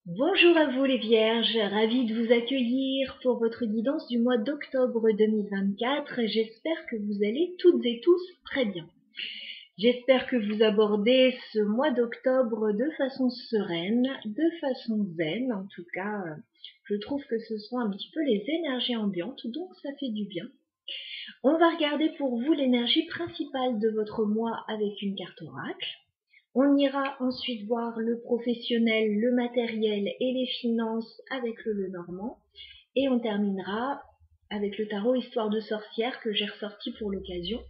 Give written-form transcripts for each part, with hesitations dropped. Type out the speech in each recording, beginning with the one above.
Bonjour à vous les Vierges, ravie de vous accueillir pour votre guidance du mois d'octobre 2024. J'espère que vous allez toutes et tous très bien. J'espère que vous abordez ce mois d'octobre de façon sereine, de façon zen. En tout cas, je trouve que ce sont un petit peu les énergies ambiantes, donc ça fait du bien. On va regarder pour vous l'énergie principale de votre mois avec une carte oracle. On ira ensuite voir le professionnel, le matériel et les finances avec le Lenormand. Et on terminera avec le tarot Histoire de sorcière que j'ai ressorti pour l'occasion.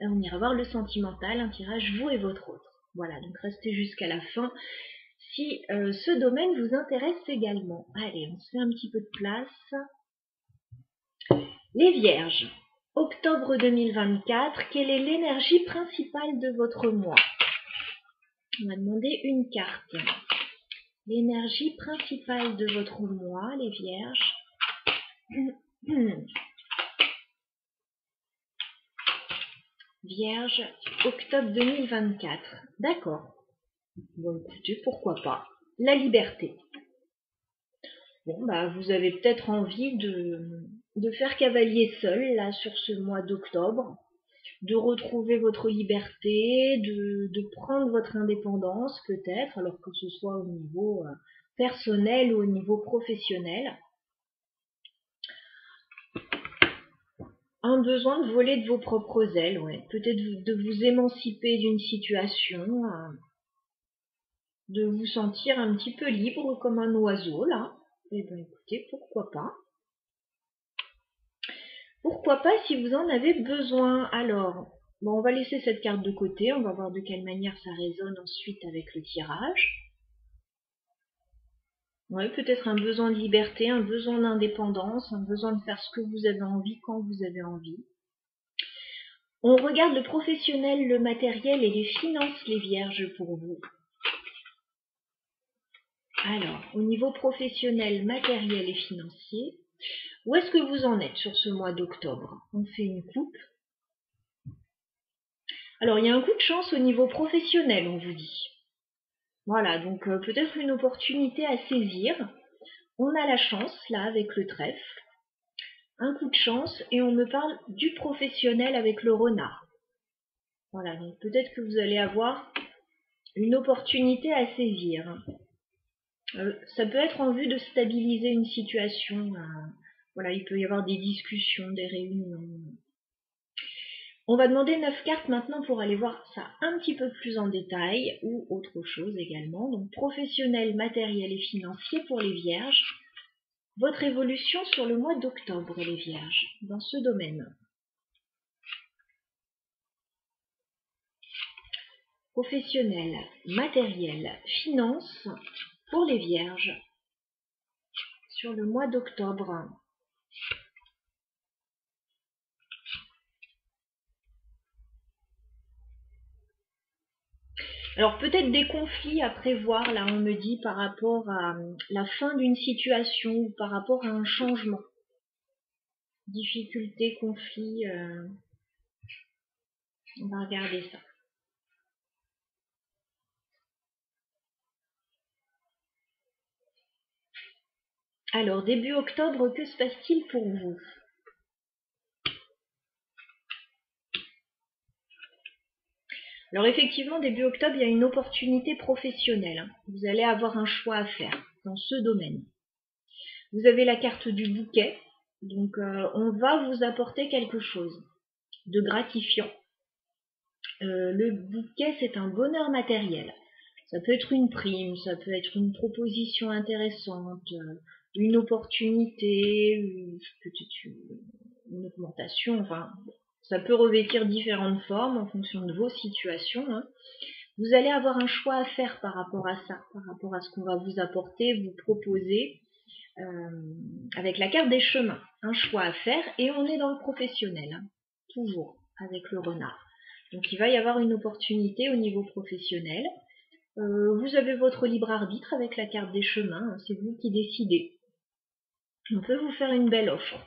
On ira voir le sentimental, un tirage vous et votre autre. Voilà, donc restez jusqu'à la fin si ce domaine vous intéresse également. Allez, on se fait un petit peu de place. Les Vierges, octobre 2024, quelle est l'énergie principale de votre mois? On va demander une carte. L'énergie principale de votre mois, les Vierges. Vierge, octobre 2024. D'accord. Bon, écoutez, pourquoi pas. La liberté. Bon, bah, vous avez peut-être envie de faire cavalier seul, là, sur ce mois d'octobre. De retrouver votre liberté, de prendre votre indépendance, peut-être, alors que ce soit au niveau personnel ou au niveau professionnel. Un besoin de voler de vos propres ailes, ouais. Peut-être de vous émanciper d'une situation, de vous sentir un petit peu libre comme un oiseau, là. Eh bien, écoutez, pourquoi pas. Pourquoi pas si vous en avez besoin. Alors, bon, on va laisser cette carte de côté, on va voir de quelle manière ça résonne ensuite avec le tirage. Oui, peut-être un besoin de liberté, un besoin d'indépendance, un besoin de faire ce que vous avez envie quand vous avez envie. On regarde le professionnel, le matériel et les finances, les Vierges, pour vous. Alors, au niveau professionnel, matériel et financier, où est-ce que vous en êtes sur ce mois d'octobre? On fait une coupe. Alors, il y a un coup de chance au niveau professionnel, on vous dit. Voilà, donc peut-être une opportunité à saisir. On a la chance, là, avec le trèfle. Un coup de chance, et on me parle du professionnel avec le renard. Voilà, donc peut-être que vous allez avoir une opportunité à saisir. Ça peut être en vue de stabiliser une situation. Voilà, il peut y avoir des discussions, des réunions. On va demander 9 cartes maintenant pour aller voir ça un petit peu plus en détail, ou autre chose également. Donc professionnel, matériel et financier pour les Vierges. Votre évolution sur le mois d'octobre, les Vierges, dans ce domaine. Professionnel, matériel, finance pour les Vierges sur le mois d'octobre. Alors peut-être des conflits à prévoir, là on me dit, par rapport à la fin d'une situation ou par rapport à un changement. Difficultés, conflits, on va regarder ça. Alors début octobre, que se passe-t-il pour vous? Alors effectivement, début octobre, il y a une opportunité professionnelle. Vous allez avoir un choix à faire dans ce domaine. Vous avez la carte du bouquet, donc on va vous apporter quelque chose de gratifiant. Le bouquet, c'est un bonheur matériel. Ça peut être une prime, ça peut être une proposition intéressante, une opportunité, peut-être une augmentation, enfin, ça peut revêtir différentes formes en fonction de vos situations. Hein. Vous allez avoir un choix à faire par rapport à ça, par rapport à ce qu'on va vous apporter, vous proposer, avec la carte des chemins. Un choix à faire, et on est dans le professionnel, hein, toujours, avec le renard. Donc il va y avoir une opportunité au niveau professionnel. Vous avez votre libre arbitre avec la carte des chemins, hein, c'est vous qui décidez. On peut vous faire une belle offre.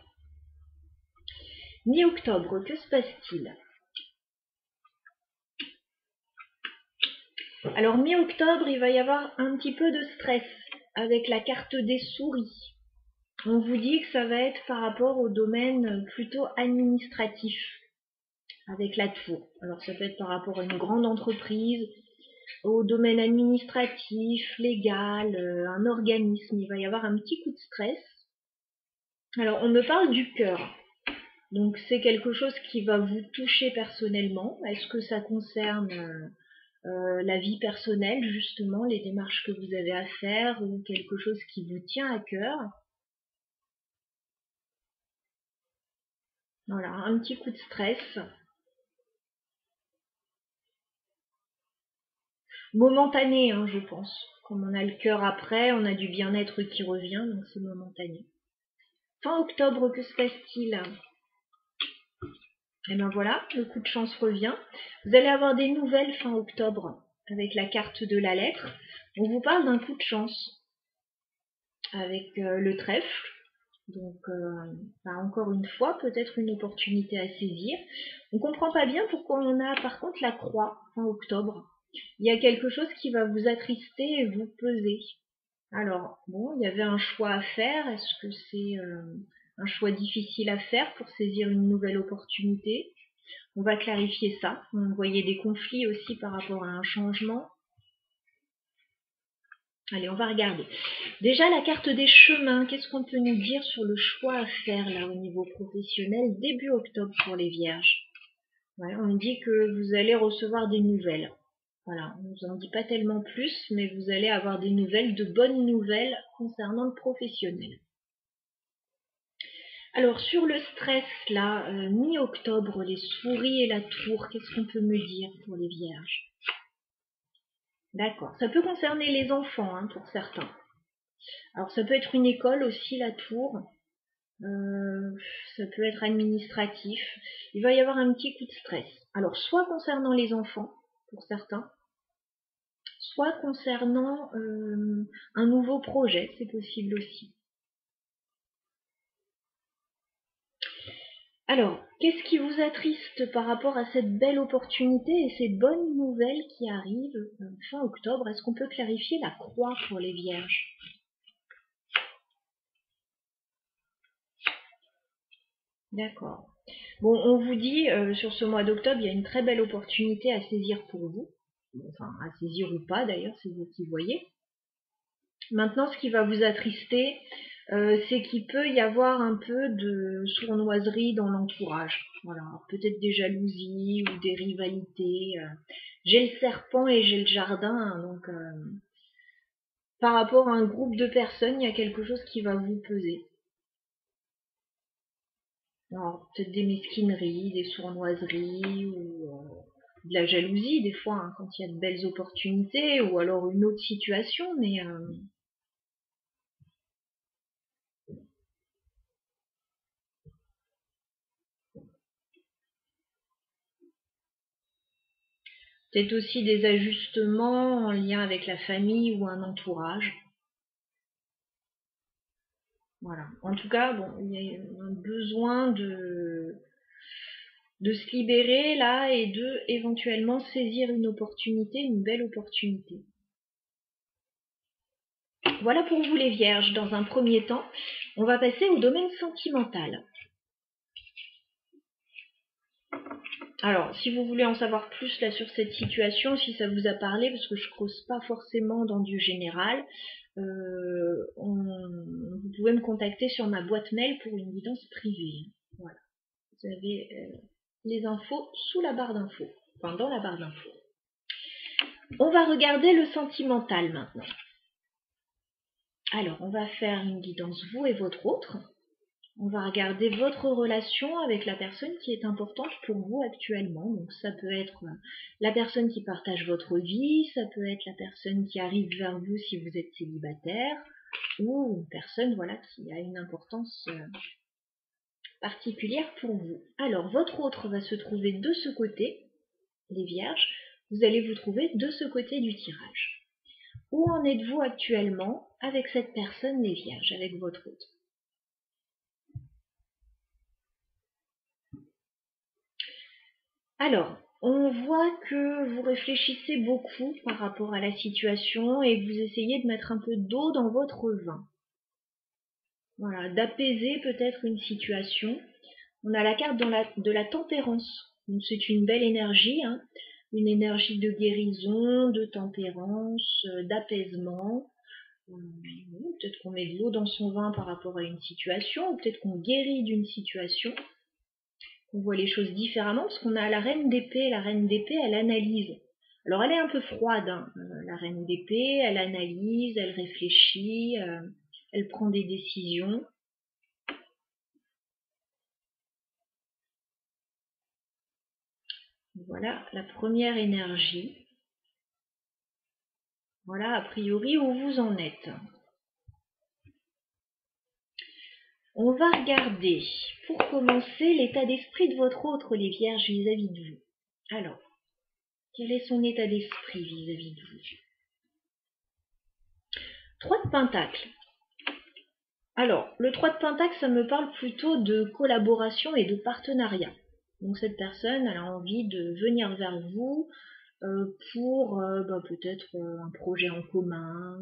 Mi-octobre, que se passe-t-il? Alors mi-octobre, il va y avoir un petit peu de stress avec la carte des souris, on vous dit que ça va être par rapport au domaine plutôt administratif, avec la tour. Alors ça peut être par rapport à une grande entreprise, au domaine administratif, légal, un organisme. Il va y avoir un petit coup de stress. Alors on me parle du cœur. Donc c'est quelque chose qui va vous toucher personnellement. Est-ce que ça concerne la vie personnelle, justement, les démarches que vous avez à faire, ou quelque chose qui vous tient à cœur? Voilà, un petit coup de stress. Momentané, hein, je pense. Comme on a le cœur après, on a du bien-être qui revient, donc c'est momentané. Fin octobre, que se passe-t-il? Et bien voilà, le coup de chance revient. Vous allez avoir des nouvelles fin octobre avec la carte de la lettre. On vous parle d'un coup de chance avec le trèfle. Donc, encore une fois, peut-être une opportunité à saisir. On ne comprend pas bien pourquoi on a par contre la croix fin octobre. Il y a quelque chose qui va vous attrister et vous peser. Alors, bon, il y avait un choix à faire. Est-ce que c'est un choix difficile à faire pour saisir une nouvelle opportunité? On va clarifier ça. On voyait des conflits aussi par rapport à un changement. Allez, on va regarder. Déjà, la carte des chemins, qu'est-ce qu'on peut nous dire sur le choix à faire là au niveau professionnel début octobre pour les vierges? Ouais, on me dit que vous allez recevoir des nouvelles. Voilà, on ne vous en dit pas tellement plus, mais vous allez avoir des nouvelles, de bonnes nouvelles concernant le professionnel. Alors sur le stress là, mi-octobre, les souris et la tour, qu'est-ce qu'on peut me dire pour les vierges? D'accord, ça peut concerner les enfants hein, pour certains. Alors ça peut être une école aussi, la tour. Ça peut être administratif. Il va y avoir un petit coup de stress. Alors soit concernant les enfants, pour certains, soit concernant un nouveau projet, c'est possible aussi. Alors, qu'est-ce qui vous attriste par rapport à cette belle opportunité et ces bonnes nouvelles qui arrivent fin octobre? Est-ce qu'on peut clarifier la croix pour les vierges? D'accord. Bon, on vous dit, sur ce mois d'octobre, il y a une très belle opportunité à saisir pour vous. Enfin, à saisir ou pas d'ailleurs, c'est vous qui voyez. Maintenant, ce qui va vous attrister, c'est qu'il peut y avoir un peu de sournoiserie dans l'entourage. Voilà, peut-être des jalousies ou des rivalités. J'ai le serpent et j'ai le jardin, hein, donc par rapport à un groupe de personnes, il y a quelque chose qui va vous peser. Alors, peut-être des mesquineries, des sournoiseries ou de la jalousie des fois, hein, quand il y a de belles opportunités, ou alors une autre situation, mais peut-être aussi des ajustements en lien avec la famille ou un entourage. Voilà. En tout cas, bon, il y a un besoin de se libérer là et de éventuellement saisir une opportunité, une belle opportunité. Voilà pour vous les vierges. Dans un premier temps, on va passer au domaine sentimental. Alors, si vous voulez en savoir plus là sur cette situation, si ça vous a parlé, parce que je creuse pas forcément dans du général, vous pouvez me contacter sur ma boîte mail pour une guidance privée. Voilà. Vous avez les infos sous la barre d'infos, enfin dans la barre d'infos. On va regarder le sentimental maintenant. Alors, on va faire une guidance vous et votre autre. On va regarder votre relation avec la personne qui est importante pour vous actuellement. Donc ça peut être la personne qui partage votre vie, ça peut être la personne qui arrive vers vous si vous êtes célibataire, ou une personne voilà, qui a une importance particulière pour vous. Alors votre autre va se trouver de ce côté, les vierges, vous allez vous trouver de ce côté du tirage. Où en êtes-vous actuellement avec cette personne, les vierges, avec votre autre? Alors, On voit que vous réfléchissez beaucoup par rapport à la situation et que vous essayez de mettre un peu d'eau dans votre vin. Voilà, d'apaiser peut-être une situation. On a la carte de la tempérance. Donc c'est une belle énergie, hein, une énergie de guérison, de tempérance, d'apaisement. Peut-être qu'on met de l'eau dans son vin par rapport à une situation, ou peut-être qu'on guérit d'une situation. On voit les choses différemment parce qu'on a la reine d'épée. La reine d'épée, elle analyse. Alors elle est un peu froide, hein, la reine d'épée, elle analyse, elle réfléchit, elle prend des décisions. Voilà la première énergie. Voilà a priori où vous en êtes. On va regarder, pour commencer, l'état d'esprit de votre autre, les vierges, vis-à-vis de vous. Alors, quel est son état d'esprit vis-à-vis de vous? 3 de Pentacle. Alors, le 3 de Pentacle, ça me parle plutôt de collaboration et de partenariat. Donc cette personne, elle a envie de venir vers vous pour peut-être un projet en commun,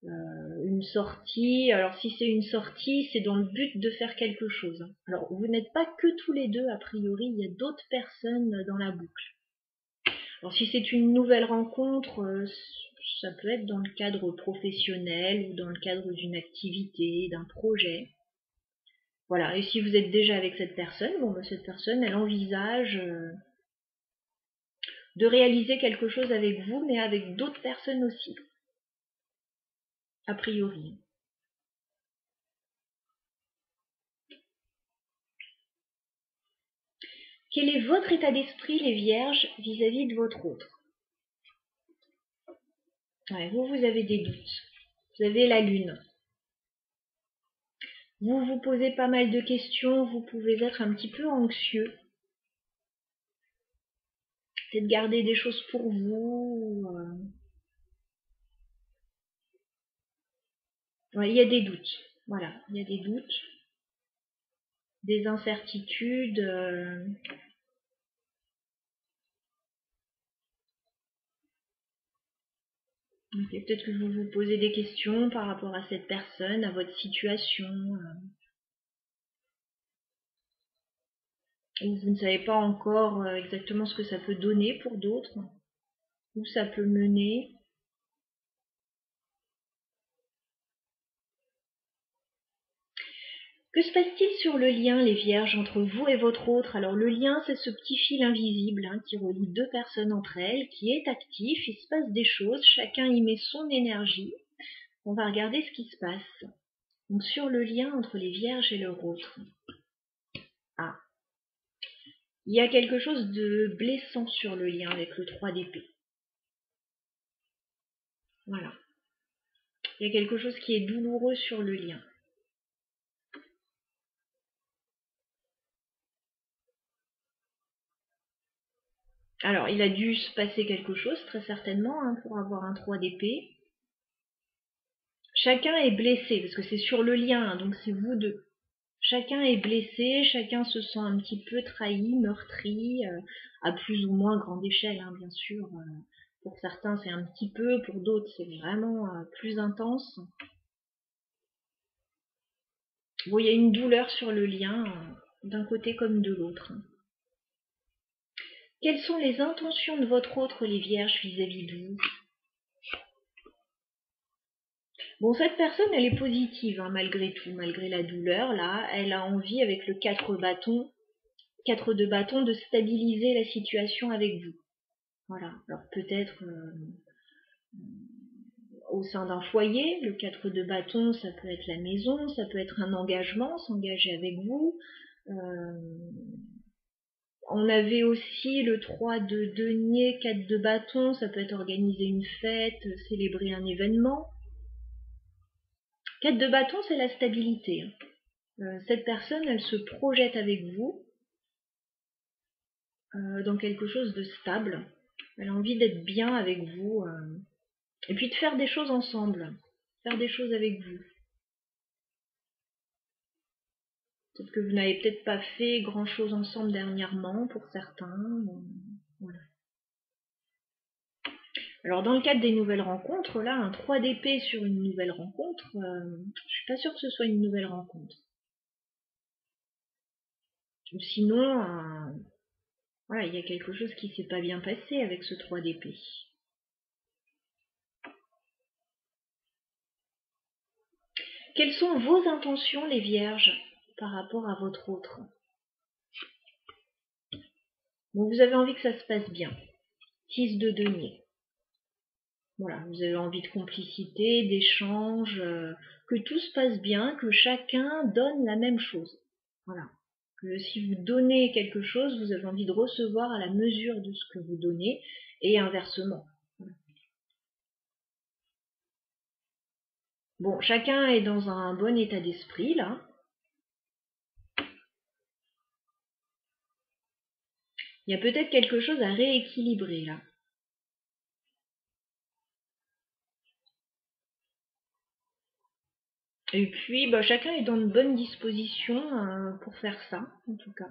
une sortie. Alors si c'est une sortie, c'est dans le but de faire quelque chose. Alors vous n'êtes pas que tous les deux, a priori, il y a d'autres personnes dans la boucle. Alors si c'est une nouvelle rencontre, ça peut être dans le cadre professionnel ou dans le cadre d'une activité, d'un projet. Voilà, et si vous êtes déjà avec cette personne, cette personne, elle envisage de réaliser quelque chose avec vous, mais avec d'autres personnes aussi, a priori. Quel est votre état d'esprit, les vierges, vis-à-vis de votre autre? Ouais, vous avez des doutes. Vous avez la lune. Vous vous posez pas mal de questions, vous pouvez être un petit peu anxieux. Peut-être garder des choses pour vous. Ouais, il y a des doutes. Voilà, il y a des doutes, des incertitudes. Peut-être que vous vous posez des questions par rapport à cette personne, à votre situation. Ou vous ne savez pas encore exactement ce que ça peut donner pour d'autres, où ça peut mener. Que se passe-t-il sur le lien, les vierges, entre vous et votre autre? Alors le lien, c'est ce petit fil invisible qui relie deux personnes entre elles, qui est actif, il se passe des choses, chacun y met son énergie. On va regarder ce qui se passe. Donc sur le lien entre les vierges et leur autre. Ah, il y a quelque chose de blessant sur le lien avec le 3 d'épée. Voilà. Il y a quelque chose qui est douloureux sur le lien. Alors, il a dû se passer quelque chose, très certainement, pour avoir un 3 d'épée. Chacun est blessé, parce que c'est sur le lien, donc c'est vous deux. Chacun est blessé, chacun se sent un petit peu trahi, meurtri, à plus ou moins grande échelle, bien sûr. Pour certains, c'est un petit peu, pour d'autres, c'est vraiment plus intense. Bon, il y a une douleur sur le lien, d'un côté comme de l'autre. Quelles sont les intentions de votre autre, les vierges, vis-à-vis de vous? Bon, cette personne, elle est positive, malgré tout, malgré la douleur, là. Elle a envie, avec le 4 de bâton, de stabiliser la situation avec vous. Voilà. Alors peut-être au sein d'un foyer, le 4 de bâton, ça peut être la maison, ça peut être un engagement, s'engager avec vous. On avait aussi le 3 de denier, 4 de bâton, ça peut être organiser une fête, célébrer un événement. 4 de bâton, c'est la stabilité. Cette personne, elle se projette avec vous dans quelque chose de stable. Elle a envie d'être bien avec vous et puis de faire des choses ensemble, faire des choses avec vous. Peut-être que vous n'avez peut-être pas fait grand-chose ensemble dernièrement pour certains. Voilà. Alors dans le cadre des nouvelles rencontres, là, un 3 d'épée sur une nouvelle rencontre, je suis pas sûre que ce soit une nouvelle rencontre. Ou sinon, voilà, il y a quelque chose qui s'est pas bien passé avec ce 3 d'épée. Quelles sont vos intentions, les vierges, par rapport à votre autre? Bon, vous avez envie que ça se passe bien. 6 de denier. Voilà, vous avez envie de complicité, d'échange, que tout se passe bien, que chacun donne la même chose. Voilà. Que si vous donnez quelque chose, vous avez envie de recevoir à la mesure de ce que vous donnez, et inversement. Voilà. Bon, chacun est dans un bon état d'esprit, là. Il y a peut-être quelque chose à rééquilibrer, là. Et puis, bah, chacun est dans une bonne disposition pour faire ça, en tout cas.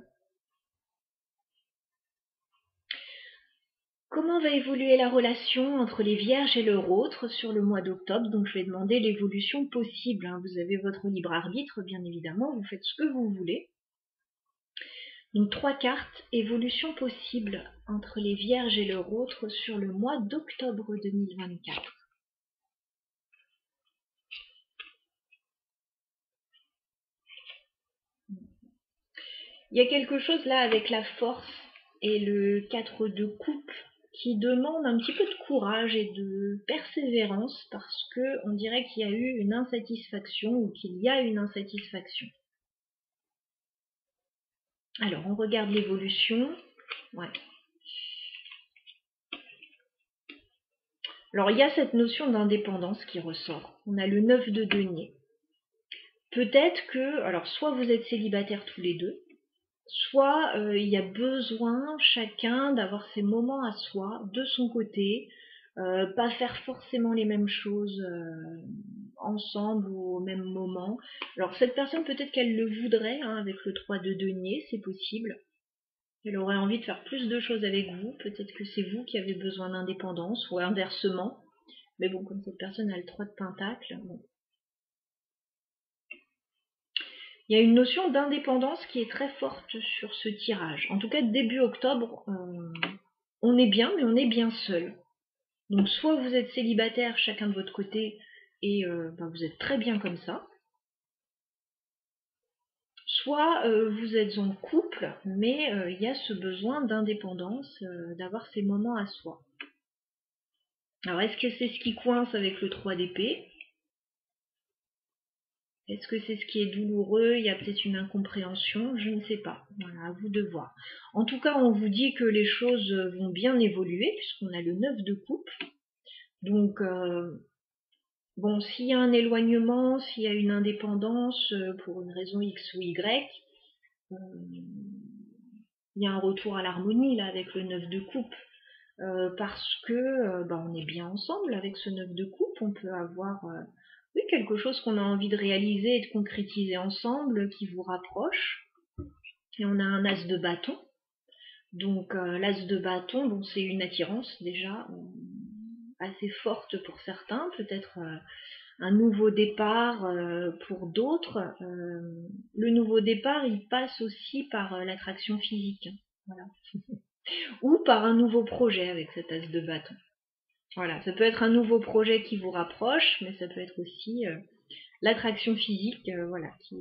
Comment va évoluer la relation entre les vierges et leur autre sur le mois d'octobre? Donc je vais demander l'évolution possible. Vous avez votre libre arbitre, bien évidemment, vous faites ce que vous voulez. Donc 3 cartes, évolution possible entre les vierges et leur autre sur le mois d'octobre 2024. Il y a quelque chose là avec la force et le 4 de coupe qui demande un petit peu de courage et de persévérance parce que on dirait qu'il y a eu une insatisfaction ou qu'il y a une insatisfaction. Alors, on regarde l'évolution. Ouais. Alors, il y a cette notion d'indépendance qui ressort. On a le 9 de denier. Peut-être que, alors, soit vous êtes célibataires tous les deux, soit il y a besoin chacun d'avoir ses moments à soi, de son côté, pas faire forcément les mêmes choses ensemble ou au même moment. Alors, cette personne, peut-être qu'elle le voudrait, avec le 3 de denier, c'est possible. Elle aurait envie de faire plus de choses avec vous. Peut-être que c'est vous qui avez besoin d'indépendance ou inversement. Mais bon, comme cette personne a le 3 de pentacle, bon. Il y a une notion d'indépendance qui est très forte sur ce tirage. En tout cas, début octobre, on est bien, mais on est bien seul. Donc soit vous êtes célibataire chacun de votre côté et vous êtes très bien comme ça. Soit vous êtes en couple, mais il y a ce besoin d'indépendance, d'avoir ces moments à soi. Alors, est-ce que c'est ce qui coince avec le 3 d'épée? Est-ce que c'est ce qui est douloureux? Il y a peut-être une incompréhension, je ne sais pas. Voilà, à vous de voir. En tout cas, on vous dit que les choses vont bien évoluer, puisqu'on a le 9 de coupe. Donc, bon, s'il y a un éloignement, s'il y a une indépendance pour une raison X ou Y, il y a un retour à l'harmonie là avec le 9 de coupe. Parce que on est bien ensemble avec ce 9 de coupe, on peut avoir oui, quelque chose qu'on a envie de réaliser et de concrétiser ensemble qui vous rapproche. Et on a un as de bâton. Donc l'as de bâton, bon, c'est une attirance déjà assez forte pour certains, peut-être un nouveau départ pour d'autres. Le nouveau départ, il passe aussi par l'attraction physique. Voilà. Ou par un nouveau projet avec cet as de bâton. Voilà, ça peut être un nouveau projet qui vous rapproche, mais ça peut être aussi l'attraction physique voilà, qui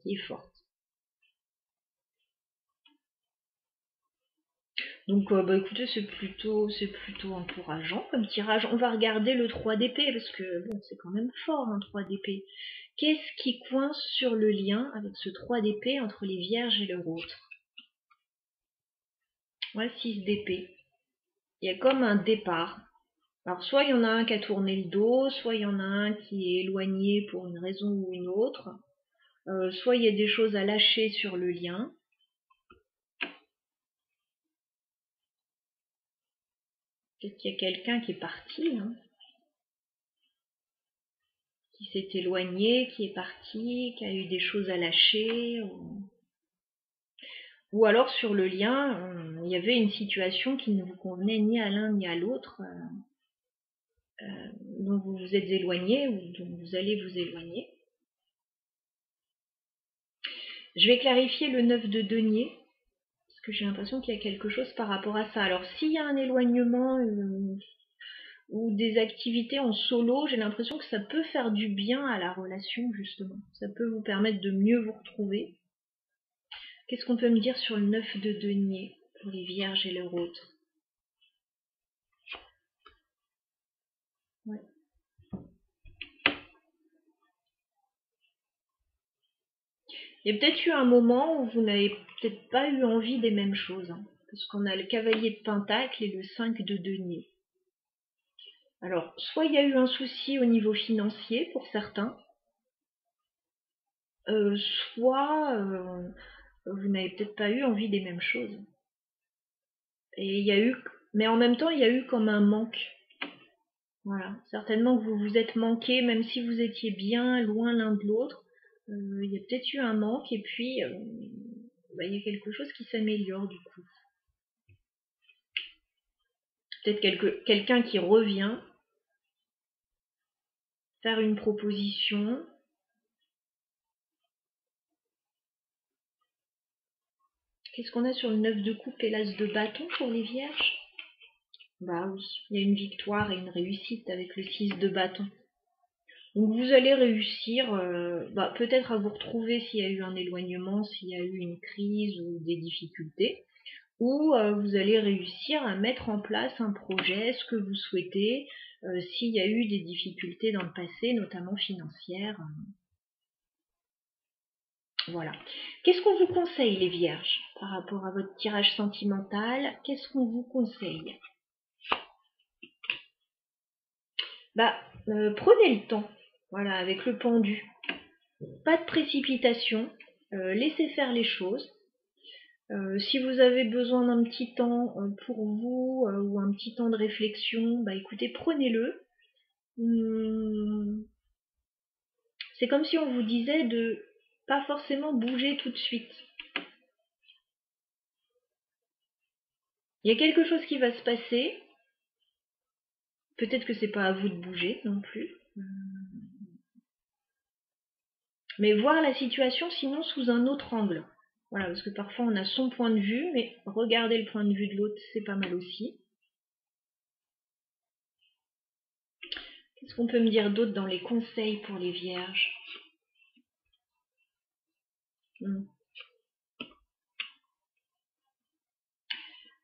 est forte. Donc écoutez, c'est plutôt encourageant comme tirage. On va regarder le 3 d'épée, parce que bon, c'est quand même fort un 3 d'épée. Qu'est-ce qui coince sur le lien avec ce 3 d'épée entre les vierges et leur autre? Ouais, 6 d'épée. Il y a comme un départ. Alors soit il y en a un qui a tourné le dos, soit il y en a un qui est éloigné pour une raison ou une autre, soit il y a des choses à lâcher sur le lien. Peut-être qu'il y a quelqu'un qui est parti, qui s'est éloigné, qui est parti, qui a eu des choses à lâcher. Ou alors sur le lien, il y avait une situation qui ne vous convenait ni à l'un ni à l'autre, dont vous vous êtes éloigné ou dont vous allez vous éloigner. Je vais clarifier le 9 de denier, parce que j'ai l'impression qu'il y a quelque chose par rapport à ça. Alors s'il y a un éloignement ou des activités en solo, j'ai l'impression que ça peut faire du bien à la relation, justement. Ça peut vous permettre de mieux vous retrouver. Qu'est-ce qu'on peut me dire sur le 9 de denier pour les vierges et leur autre? Ouais. Il y a peut-être eu un moment où vous n'avez peut-être pas eu envie des mêmes choses, hein, parce qu'on a le cavalier de pentacle et le 5 de denier. Alors, soit il y a eu un souci au niveau financier pour certains, soit vous n'avez peut-être pas eu envie des mêmes choses. Et il y a eu, mais en même temps, il y a eu comme un manque. Voilà, certainement que vous vous êtes manqué, même si vous étiez bien loin l'un de l'autre. Il y a peut-être eu un manque, et puis il y a quelque chose qui s'améliore du coup. Peut-être quelqu'un qui revient faire une proposition. Qu'est-ce qu'on a sur le 9 de coupe et l'as de bâton pour les vierges? Bah oui, il y a une victoire et une réussite avec le 6 de bâton. Donc vous allez réussir peut-être à vous retrouver s'il y a eu un éloignement, s'il y a eu une crise ou des difficultés, ou vous allez réussir à mettre en place un projet, ce que vous souhaitez, s'il y a eu des difficultés dans le passé, notamment financières. Voilà. Qu'est-ce qu'on vous conseille, les vierges, par rapport à votre tirage sentimental? Qu'est-ce qu'on vous conseille? Prenez le temps, voilà, avec le pendu. Pas de précipitation, laissez faire les choses. Si vous avez besoin d'un petit temps pour vous ou un petit temps de réflexion, écoutez, prenez-le. C'est comme si on vous disait de pas forcément bouger tout de suite. Il y a quelque chose qui va se passer. Peut-être que c'est pas à vous de bouger non plus. Mais voir la situation sinon sous un autre angle. Voilà, parce que parfois on a son point de vue, mais regarder le point de vue de l'autre, c'est pas mal aussi. Qu'est-ce qu'on peut me dire d'autre dans les conseils pour les vierges?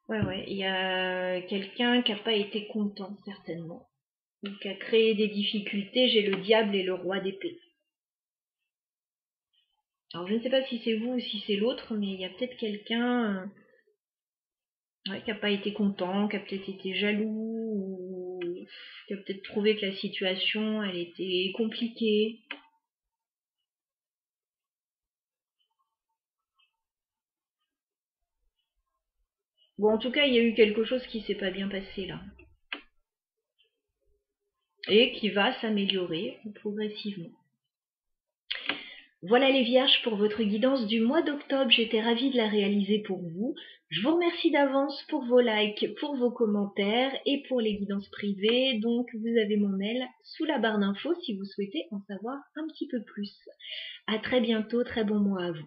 Ouais, il y a quelqu'un qui n'a pas été content, certainement. Ou qui a créé des difficultés. J'ai le diable et le roi d'épée. Alors je ne sais pas si c'est vous ou si c'est l'autre, mais il y a peut-être quelqu'un qui n'a pas été content, qui a peut-être été jaloux, ou qui a peut-être trouvé que la situation, elle était compliquée. Bon, en tout cas, il y a eu quelque chose qui s'est pas bien passé là. Et qui va s'améliorer progressivement. Voilà les vierges pour votre guidance du mois d'octobre. J'étais ravie de la réaliser pour vous. Je vous remercie d'avance pour vos likes, pour vos commentaires et pour les guidances privées. Donc vous avez mon mail sous la barre d'infos si vous souhaitez en savoir un petit peu plus. À très bientôt, très bon mois à vous.